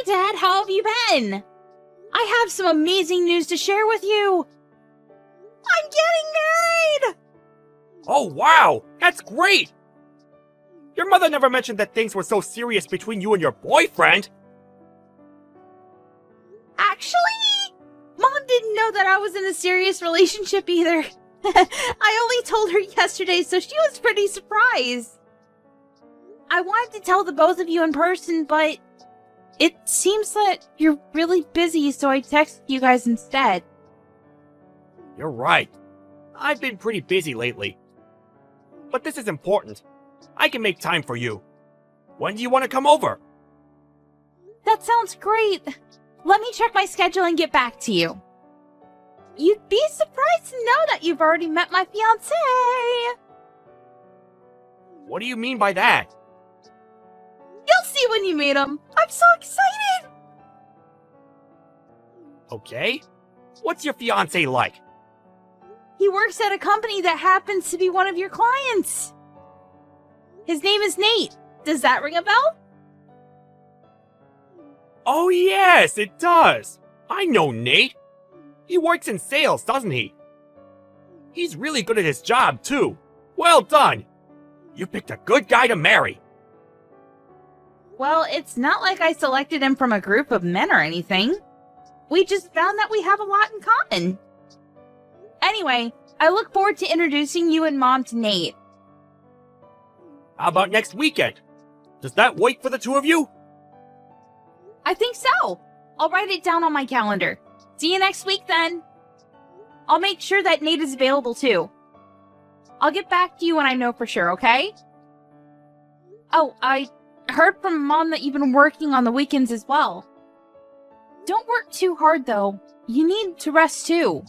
Dad, how have you been? I have some amazing news to share with you. I'm getting married! Oh, wow! That's great! Your mother never mentioned that things were so serious between you and your boyfriend. Actually, Mom didn't know that I was in a serious relationship either. I only told her yesterday, so she was pretty surprised. I wanted to tell the both of you in person, but it seems that you're really busy, so I texted you guys instead. You're right. I've been pretty busy lately. But this is important. I can make time for you. When do you want to come over? That sounds great. Let me check my schedule and get back to you. You'd be surprised to know that you've already met my fiancé. What do you mean by that? You'll see when you meet him. I'm so excited. Okay. What's your fiancé like? He works at a company that happens to be one of your clients. His name is Nate. Does that ring a bell? Oh yes, it does. I know Nate. He works in sales, doesn't he? He's really good at his job, too. Well done. You picked a good guy to marry. Well, it's not like I selected him from a group of men or anything. We just found that we have a lot in common. Anyway, I look forward to introducing you and Mom to Nate. How about next weekend? Does that work for the two of you? I think so. I'll write it down on my calendar. See you next week then. I'll make sure that Nate is available too. I'll get back to you when I know for sure, okay? Oh, I heard from Mom that you've been working on the weekends as well. Don't work too hard though. You need to rest too.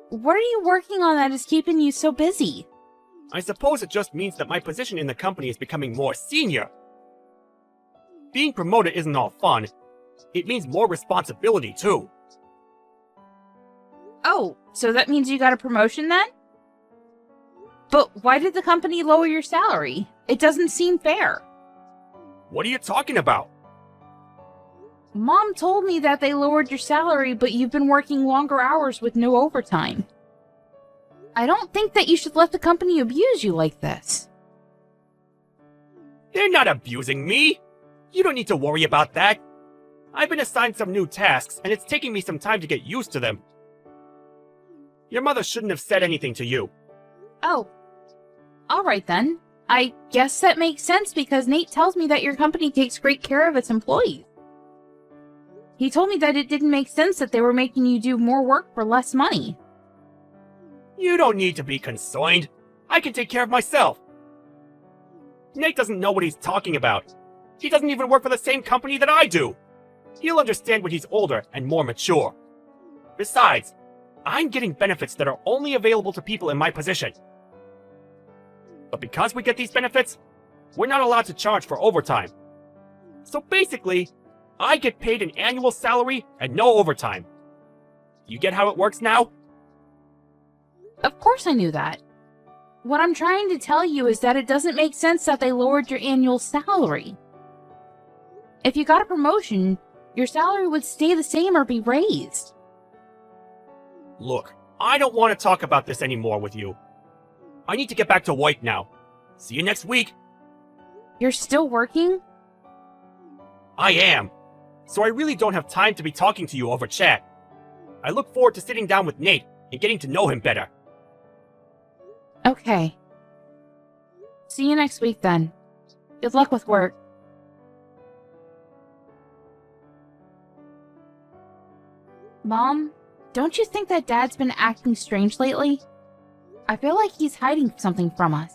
What are you working on that is keeping you so busy? I suppose it just means that my position in the company is becoming more senior. Being promoted isn't all fun. It means more responsibility, too. Oh, so that means you got a promotion then? But why did the company lower your salary? It doesn't seem fair. What are you talking about? Mom told me that they lowered your salary, but you've been working longer hours with no overtime. I don't think that you should let the company abuse you like this. They're not abusing me. You don't need to worry about that. I've been assigned some new tasks, and it's taking me some time to get used to them. Your mother shouldn't have said anything to you. Oh. Alright then. I guess that makes sense because Nate tells me that your company takes great care of its employees. He told me that it didn't make sense that they were making you do more work for less money. You don't need to be concerned. I can take care of myself. Nate doesn't know what he's talking about. He doesn't even work for the same company that I do. He'll understand when he's older and more mature. Besides, I'm getting benefits that are only available to people in my position. But because we get these benefits, we're not allowed to charge for overtime. So basically, I get paid an annual salary and no overtime. You get how it works now? Of course I knew that. What I'm trying to tell you is that it doesn't make sense that they lowered your annual salary. If you got a promotion, your salary would stay the same or be raised. Look, I don't want to talk about this anymore with you. I need to get back to work now. See you next week. You're still working? I am. So I really don't have time to be talking to you over chat. I look forward to sitting down with Nate and getting to know him better. Okay. See you next week then. Good luck with work. Mom, don't you think that Dad's been acting strange lately? I feel like he's hiding something from us.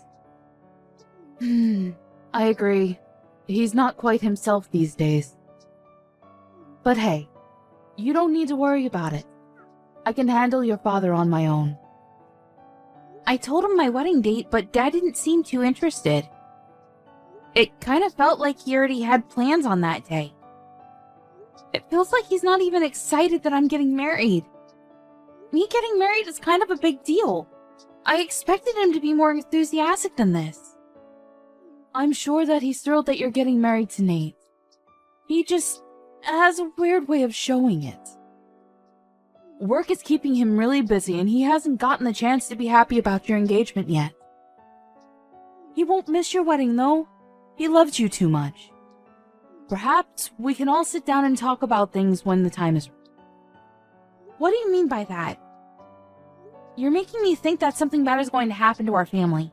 I agree. He's not quite himself these days. But hey, you don't need to worry about it. I can handle your father on my own. I told him my wedding date, but Dad didn't seem too interested. It kind of felt like he already had plans on that day. It feels like he's not even excited that I'm getting married. Me getting married is kind of a big deal. I expected him to be more enthusiastic than this. I'm sure that he's thrilled that you're getting married to Nate. He just has a weird way of showing it. Work is keeping him really busy, and he hasn't gotten the chance to be happy about your engagement yet. He won't miss your wedding, though. He loves you too much. Perhaps we can all sit down and talk about things when the time is right. What do you mean by that? You're making me think that something bad is going to happen to our family.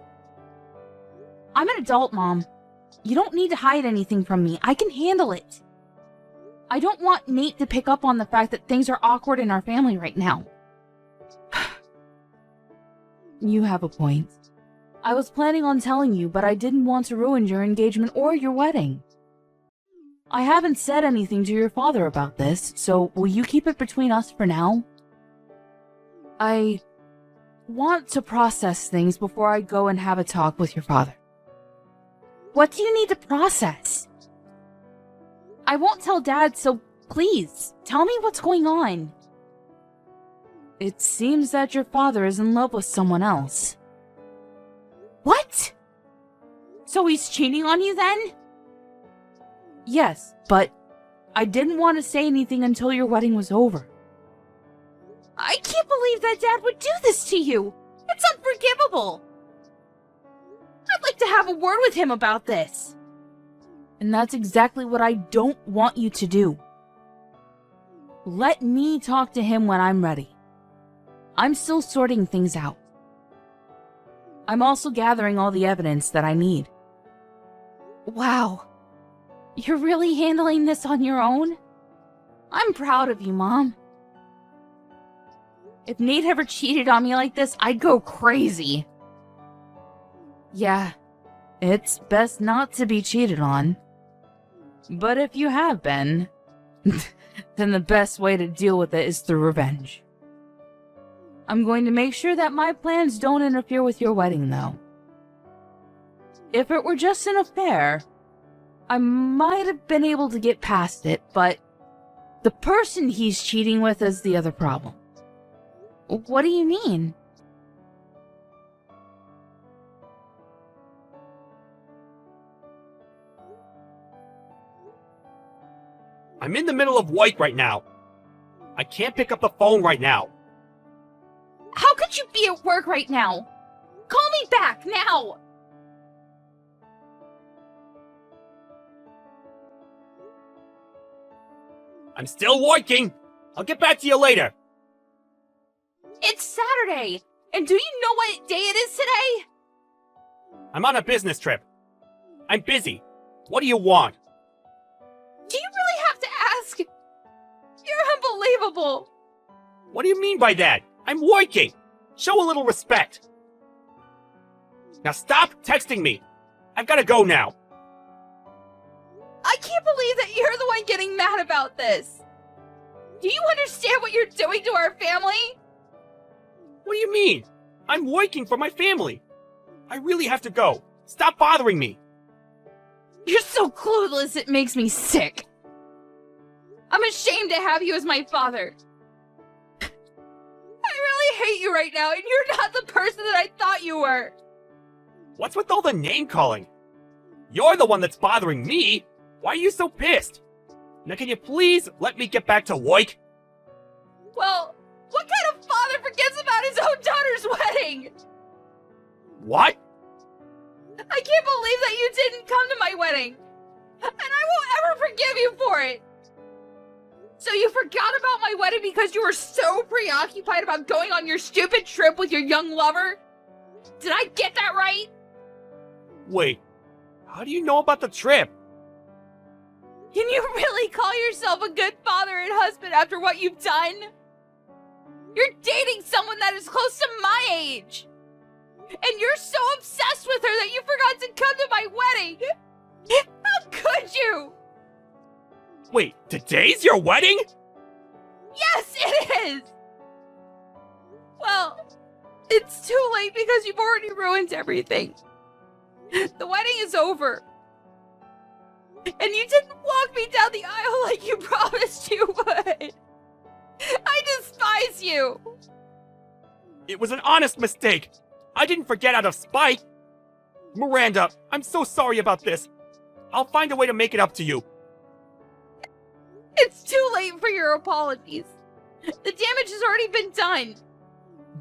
I'm an adult, Mom. You don't need to hide anything from me. I can handle it. I don't want Nate to pick up on the fact that things are awkward in our family right now. You have a point. I was planning on telling you, but I didn't want to ruin your engagement or your wedding. I haven't said anything to your father about this, so will you keep it between us for now? I want to process things before I go and have a talk with your father. What do you need to process? I won't tell Dad, so please, tell me what's going on. It seems that your father is in love with someone else. What? So he's cheating on you then? Yes, but I didn't want to say anything until your wedding was over. I can't believe that Dad would do this to you. It's unforgivable. I'd like to have a word with him about this. And that's exactly what I don't want you to do. Let me talk to him when I'm ready. I'm still sorting things out. I'm also gathering all the evidence that I need. Wow. You're really handling this on your own? I'm proud of you, Mom. If Nate ever cheated on me like this, I'd go crazy. Yeah, it's best not to be cheated on. But if you have been, then the best way to deal with it is through revenge. I'm going to make sure that my plans don't interfere with your wedding, though. If it were just an affair, I might have been able to get past it, but the person he's cheating with is the other problem. What do you mean? I'm in the middle of work right now. I can't pick up the phone right now. How could you be at work right now? Call me back, now! I'm still working. I'll get back to you later. It's Saturday! And do you know what day it is today? I'm on a business trip. I'm busy. What do you want? Do you really have to ask? You're unbelievable! What do you mean by that? I'm working. Show a little respect. Now stop texting me. I've gotta go now. I can't believe that you're the one getting mad about this. Do you understand what you're doing to our family? What do you mean? I'm working for my family. I really have to go. Stop bothering me. You're so clueless it makes me sick. I'm ashamed to have you as my father. I really hate you right now, and you're not the person that I thought you were. What's with all the name calling? You're the one that's bothering me. Why are you so pissed? Now can you please let me get back to work? Well, what kind of father forgets about his own daughter's wedding? What? I can't believe that you didn't come to my wedding. And I won't ever forgive you for it. So you forgot about my wedding because you were so preoccupied about going on your stupid trip with your young lover? Did I get that right? Wait, how do you know about the trip? Can you really call yourself a good father and husband after what you've done? You're dating someone that is close to my age. And you're so obsessed with her that you forgot to come to my wedding. How could you? Wait, today's your wedding? Yes, it is! Well, it's too late because you've already ruined everything. The wedding is over. And you didn't walk me down the aisle like you promised you would. I despise you. It was an honest mistake. I didn't forget out of spite. Miranda, I'm so sorry about this. I'll find a way to make it up to you. It's too late for your apologies. The damage has already been done.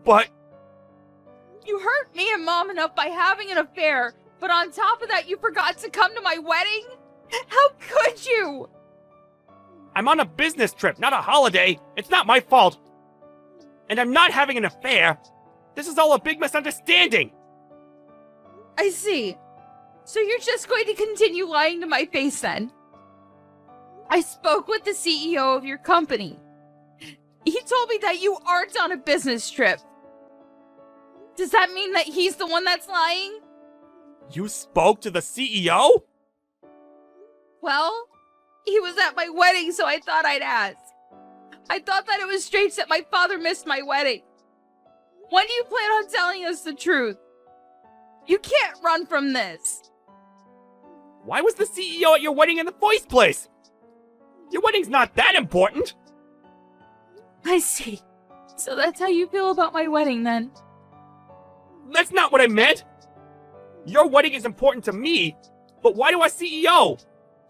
But You hurt me and Mom enough by having an affair, but on top of that, you forgot to come to my wedding? How could you? I'm on a business trip, not a holiday. It's not my fault. And I'm not having an affair. This is all a big misunderstanding. I see. So you're just going to continue lying to my face then? I spoke with the CEO of your company. He told me that you aren't on a business trip. Does that mean that he's the one that's lying? You spoke to the CEO? Well, he was at my wedding, so I thought I'd ask. I thought that it was strange that my father missed my wedding. When do you plan on telling us the truth? You can't run from this. Why was the CEO at your wedding in the first place? Your wedding's not that important. I see. So that's how you feel about my wedding then? That's not what I meant. Your wedding is important to me, but why to our CEO?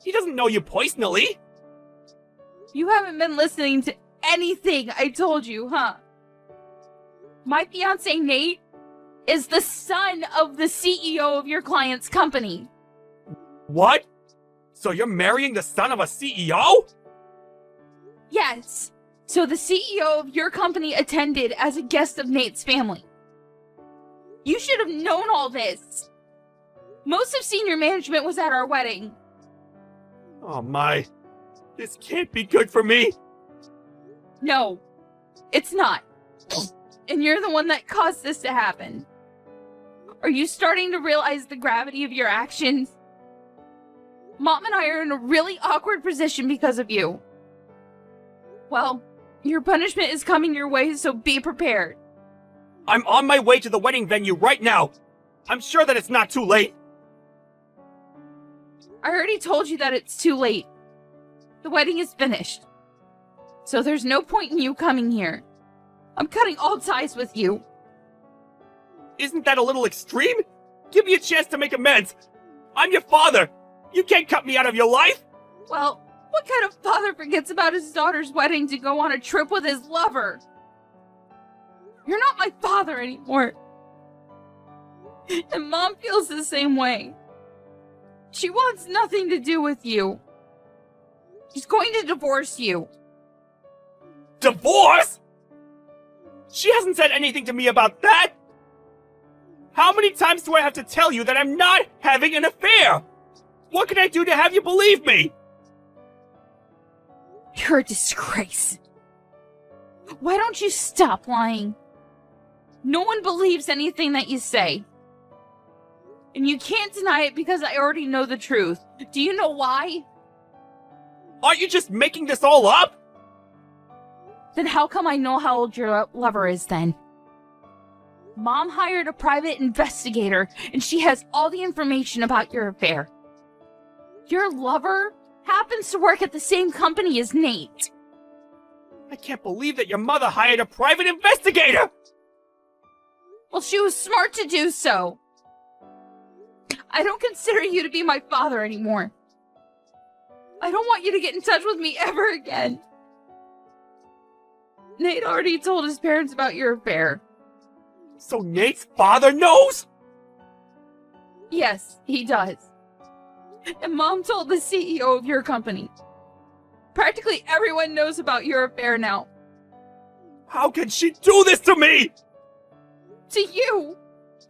He doesn't know you personally. You haven't been listening to anything I told you, huh? My fiance Nate is the son of the CEO of your client's company. What? So you're marrying the son of a CEO? Yes. So the CEO of your company attended as a guest of Nate's family. You should have known all this. Most of senior management was at our wedding. Oh my. This can't be good for me. No, it's not. And you're the one that caused this to happen. Are you starting to realize the gravity of your actions? Mom and I are in a really awkward position because of you. Well, your punishment is coming your way, so be prepared. I'm on my way to the wedding venue right now. I'm sure that it's not too late. I already told you that it's too late. The wedding is finished. So there's no point in you coming here. I'm cutting all ties with you. Isn't that a little extreme? Give me a chance to make amends. I'm your father. You can't cut me out of your life. Well, what kind of father forgets about his daughter's wedding to go on a trip with his lover? You're not my father anymore. And Mom feels the same way. She wants nothing to do with you. She's going to divorce you. Divorce? She hasn't said anything to me about that. How many times do I have to tell you that I'm not having an affair? What can I do to have you believe me? You're a disgrace. Why don't you stop lying? No one believes anything that you say. And you can't deny it because I already know the truth. Do you know why? Aren't you just making this all up? Then how come I know how old your lover is then? Mom hired a private investigator, and she has all the information about your affair. Your lover happens to work at the same company as Nate. I can't believe that your mother hired a private investigator! Well, she was smart to do so. I don't consider you to be my father anymore. I don't want you to get in touch with me ever again. Nate already told his parents about your affair. So Nate's father knows? Yes, he does. And Mom told the CEO of your company. Practically everyone knows about your affair now. How can she do this to me? To you!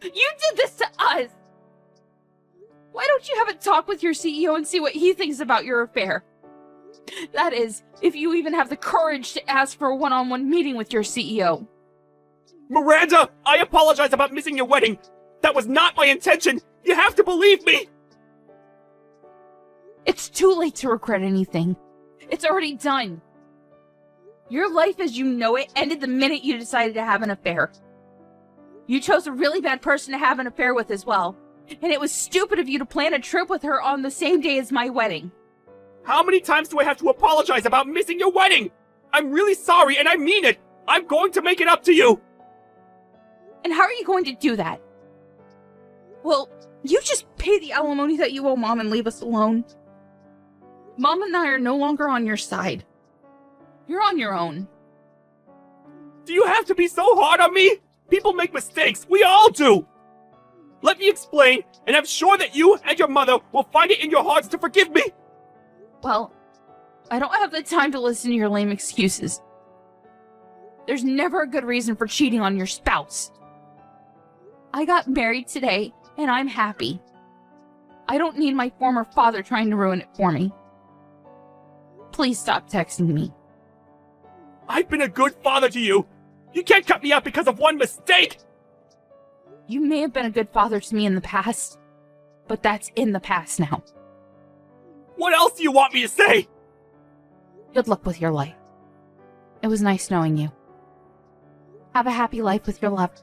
You did this to us! Why don't you have a talk with your CEO and see what he thinks about your affair? That is, if you even have the courage to ask for a one-on-one meeting with your CEO. Miranda, I apologize about missing your wedding. That was not my intention. You have to believe me. It's too late to regret anything. It's already done. Your life as you know it ended the minute you decided to have an affair. You chose a really bad person to have an affair with as well. And it was stupid of you to plan a trip with her on the same day as my wedding. How many times do I have to apologize about missing your wedding? I'm really sorry and I mean it. I'm going to make it up to you. And how are you going to do that? Well, you just pay the alimony that you owe Mom and leave us alone. Mom and I are no longer on your side. You're on your own. Do you have to be so hard on me? People make mistakes. We all do. Let me explain, and I'm sure that you and your mother will find it in your hearts to forgive me. Well, I don't have the time to listen to your lame excuses. There's never a good reason for cheating on your spouse. I got married today, and I'm happy. I don't need my former father trying to ruin it for me. Please stop texting me. I've been a good father to you. You can't cut me out because of one mistake. You may have been a good father to me in the past, but that's in the past now. What else do you want me to say? Good luck with your life. It was nice knowing you. Have a happy life with your lover.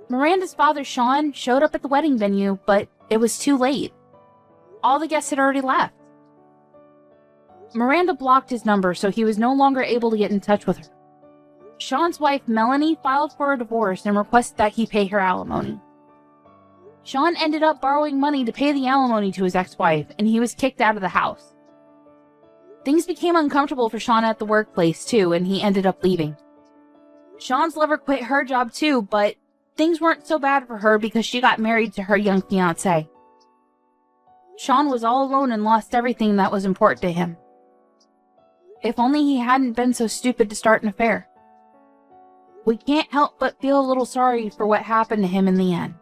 Miranda's father, Sean, showed up at the wedding venue, but it was too late. All the guests had already left. Miranda blocked his number, so he was no longer able to get in touch with her. Sean's wife, Melanie, filed for a divorce and requested that he pay her alimony. Sean ended up borrowing money to pay the alimony to his ex-wife, and he was kicked out of the house. Things became uncomfortable for Sean at the workplace, too, and he ended up leaving. Sean's lover quit her job, too, but things weren't so bad for her because she got married to her young fiancé. Sean was all alone and lost everything that was important to him. If only he hadn't been so stupid to start an affair. We can't help but feel a little sorry for what happened to him in the end.